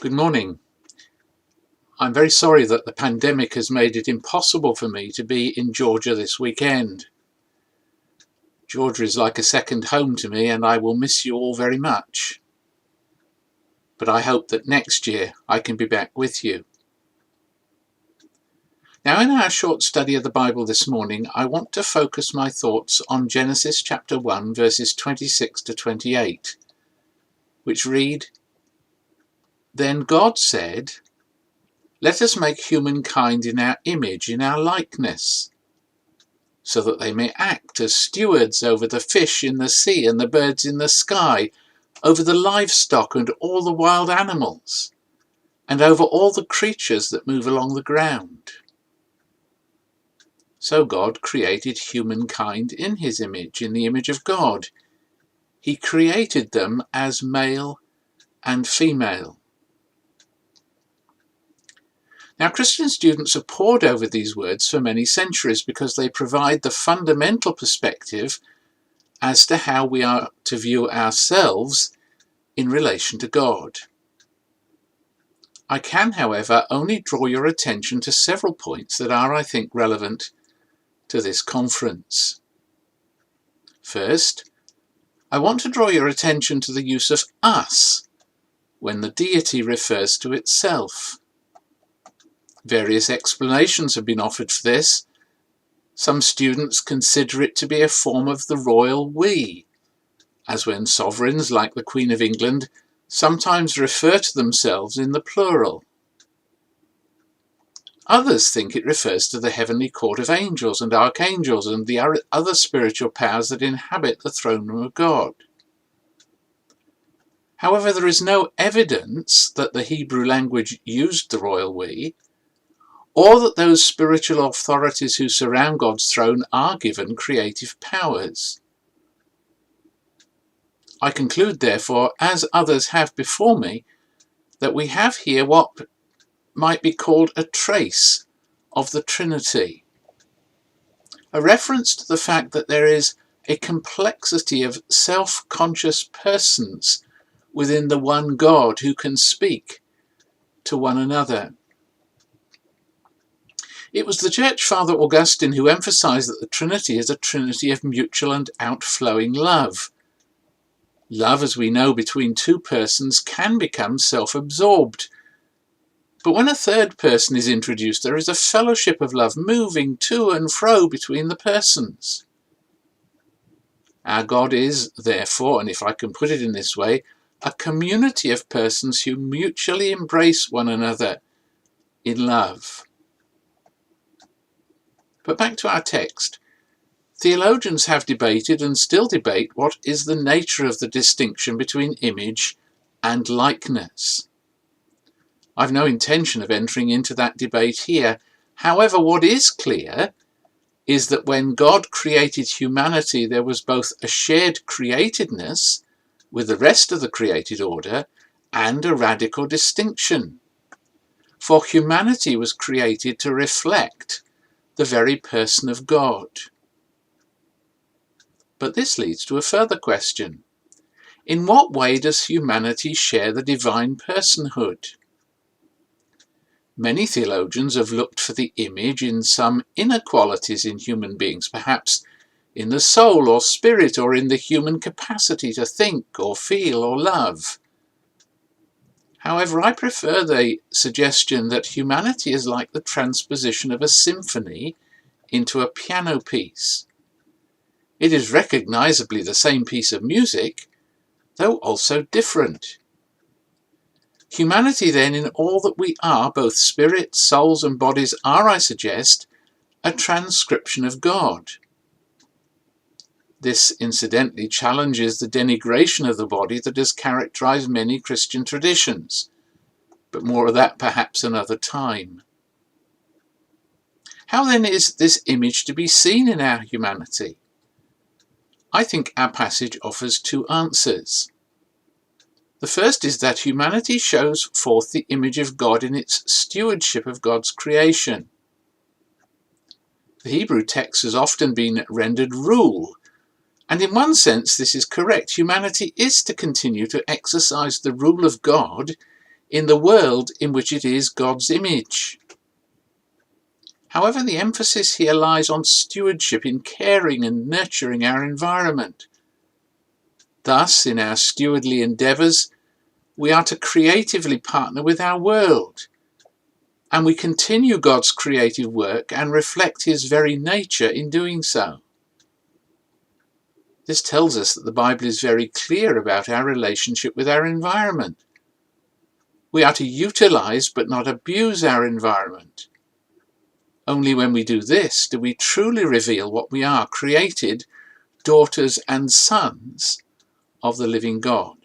Good morning. I'm very sorry that the pandemic has made it impossible for me to be in Georgia this weekend. Georgia is like a second home to me, and I will miss you all very much. But I hope that next year I can be back with you. Now, in our short study of the Bible this morning, I want to focus my thoughts on Genesis chapter 1, verses 26 to 28, which read, "Then God said, 'Let us make humankind in our image, in our likeness, so that they may act as stewards over the fish in the sea and the birds in the sky, over the livestock and all the wild animals, and over all the creatures that move along the ground.' So God created humankind in his image, in the image of God. He created them as male and female." Now, Christian students have pored over these words for many centuries because they provide the fundamental perspective as to how we are to view ourselves in relation to God. I can, however, only draw your attention to several points that are, I think, relevant to this conference. First, I want to draw your attention to the use of us when the deity refers to itself. Various explanations have been offered for this. Some students consider it to be a form of the royal we, as when sovereigns like the Queen of England sometimes refer to themselves in the plural. Others think it refers to the heavenly court of angels and archangels and the other spiritual powers that inhabit the throne room of God. However, there is no evidence that the Hebrew language used the royal we, or that those spiritual authorities who surround God's throne are given creative powers. I conclude, therefore, as others have before me, that we have here what might be called a trace of the Trinity, a reference to the fact that there is a complexity of self-conscious persons within the one God who can speak to one another. It was the Church Father Augustine who emphasized that the Trinity is a trinity of mutual and outflowing love. Love, as we know, between two persons can become self-absorbed. But when a third person is introduced, there is a fellowship of love moving to and fro between the persons. Our God is, therefore, and if I can put it in this way, a community of persons who mutually embrace one another in love. But back to our text. Theologians have debated and still debate what is the nature of the distinction between image and likeness. I've no intention of entering into that debate here. However, what is clear is that when God created humanity, there was both a shared createdness with the rest of the created order and a radical distinction. For humanity was created to reflect the very person of God. But this leads to a further question. In what way does humanity share the divine personhood? Many theologians have looked for the image in some inner qualities in human beings, perhaps in the soul or spirit, or in the human capacity to think or feel or love. However, I prefer the suggestion that humanity is like the transposition of a symphony into a piano piece. It is recognizably the same piece of music, though also different. Humanity, then, in all that we are, both spirit, souls and bodies, are, I suggest, a transcription of God. This, incidentally, challenges the denigration of the body that has characterized many Christian traditions, but more of that perhaps another time. How then is this image to be seen in our humanity? I think our passage offers two answers. The first is that humanity shows forth the image of God in its stewardship of God's creation. The Hebrew text has often been rendered rule, and in one sense this is correct. Humanity is to continue to exercise the rule of God in the world in which it is God's image. However, the emphasis here lies on stewardship in caring and nurturing our environment. Thus, in our stewardly endeavours, we are to creatively partner with our world, and we continue God's creative work and reflect his very nature in doing so. This tells us that the Bible is very clear about our relationship with our environment. We are to utilise but not abuse our environment. Only when we do this do we truly reveal what we are, created daughters and sons of the living God.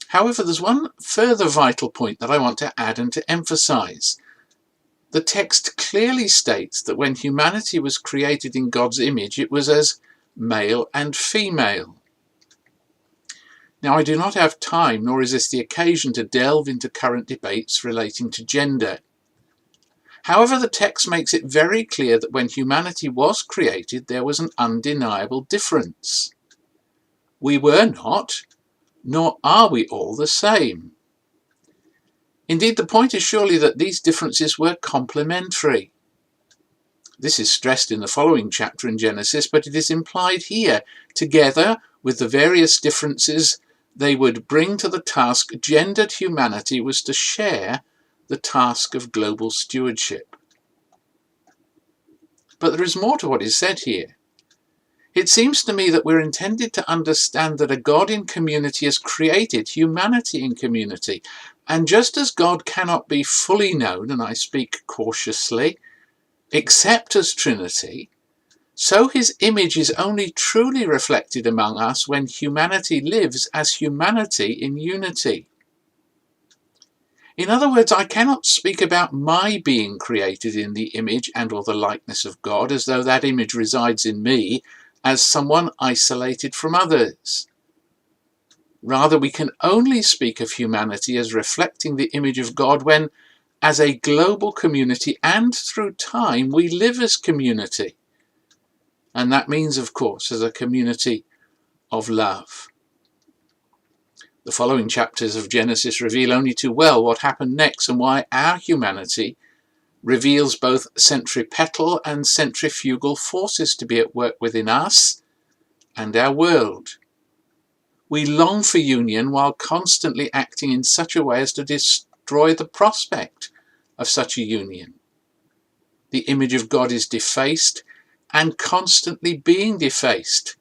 However, there's one further vital point that I want to add and to emphasise. The text clearly states that when humanity was created in God's image, it was as male and female. Now, I do not have time, nor is this the occasion, to delve into current debates relating to gender. However, the text makes it very clear that when humanity was created, there was an undeniable difference. We were not, nor are we all the same. Indeed, the point is surely that these differences were complementary. This is stressed in the following chapter in Genesis, but it is implied here. Together with the various differences they would bring to the task, gendered humanity was to share the task of global stewardship. But there is more to what is said here. It seems to me that we're intended to understand that a God in community has created humanity in community. And just as God cannot be fully known, and I speak cautiously, except as Trinity, so his image is only truly reflected among us when humanity lives as humanity in unity. In other words, I cannot speak about my being created in the image and or the likeness of God as though that image resides in me as someone isolated from others. Rather, we can only speak of humanity as reflecting the image of God when, as a global community and through time, we live as community. And that means, of course, as a community of love. The following chapters of Genesis reveal only too well what happened next and why our humanity reveals both centripetal and centrifugal forces to be at work within us and our world. We long for union while constantly acting in such a way as to destroy the prospect of such a union. The image of God is defaced and constantly being defaced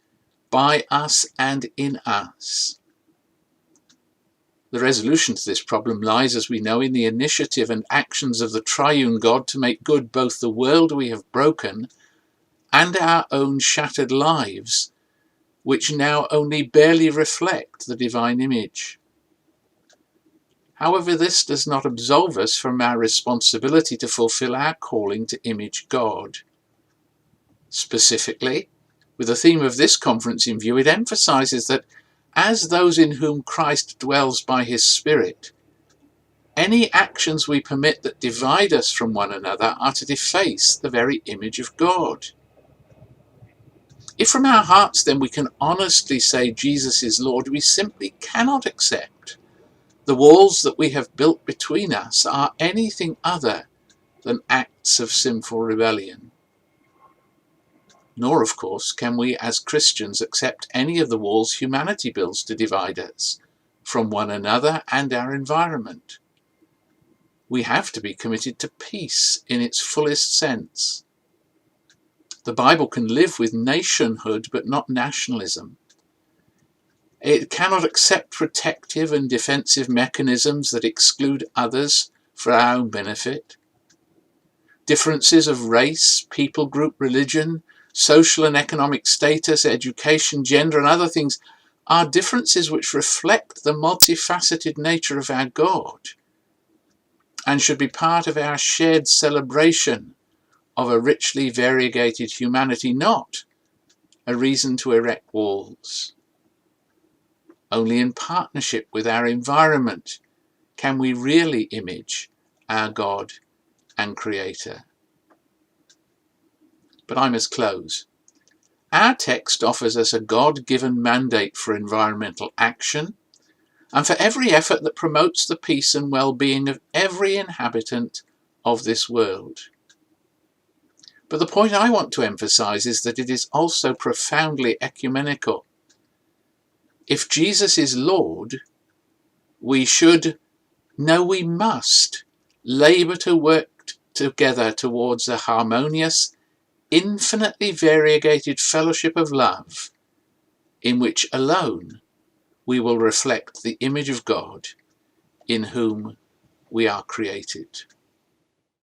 by us and in us. The resolution to this problem lies, as we know, in the initiative and actions of the triune God to make good both the world we have broken and our own shattered lives, which now only barely reflect the divine image. However, this does not absolve us from our responsibility to fulfill our calling to image God. Specifically, with the theme of this conference in view, it emphasizes that as those in whom Christ dwells by his Spirit, any actions we permit that divide us from one another are to deface the very image of God. If from our hearts then we can honestly say Jesus is Lord, we simply cannot accept the walls that we have built between us are anything other than acts of sinful rebellion. Nor, of course, can we as Christians accept any of the walls humanity builds to divide us from one another and our environment. We have to be committed to peace in its fullest sense. The Bible can live with nationhood but not nationalism. It cannot accept protective and defensive mechanisms that exclude others for our own benefit. Differences of race, people group, religion, social and economic status, education, gender, and other things are differences which reflect the multifaceted nature of our God and should be part of our shared celebration of a richly variegated humanity, not a reason to erect walls. Only in partnership with our environment can we really image our God and Creator. But I must close. Our text offers us a God-given mandate for environmental action, and for every effort that promotes the peace and well-being of every inhabitant of this world. But the point I want to emphasize is that it is also profoundly ecumenical. If Jesus is Lord, we should, no, we must labour to work together towards a harmonious, infinitely variegated fellowship of love, in which alone we will reflect the image of God in whom we are created.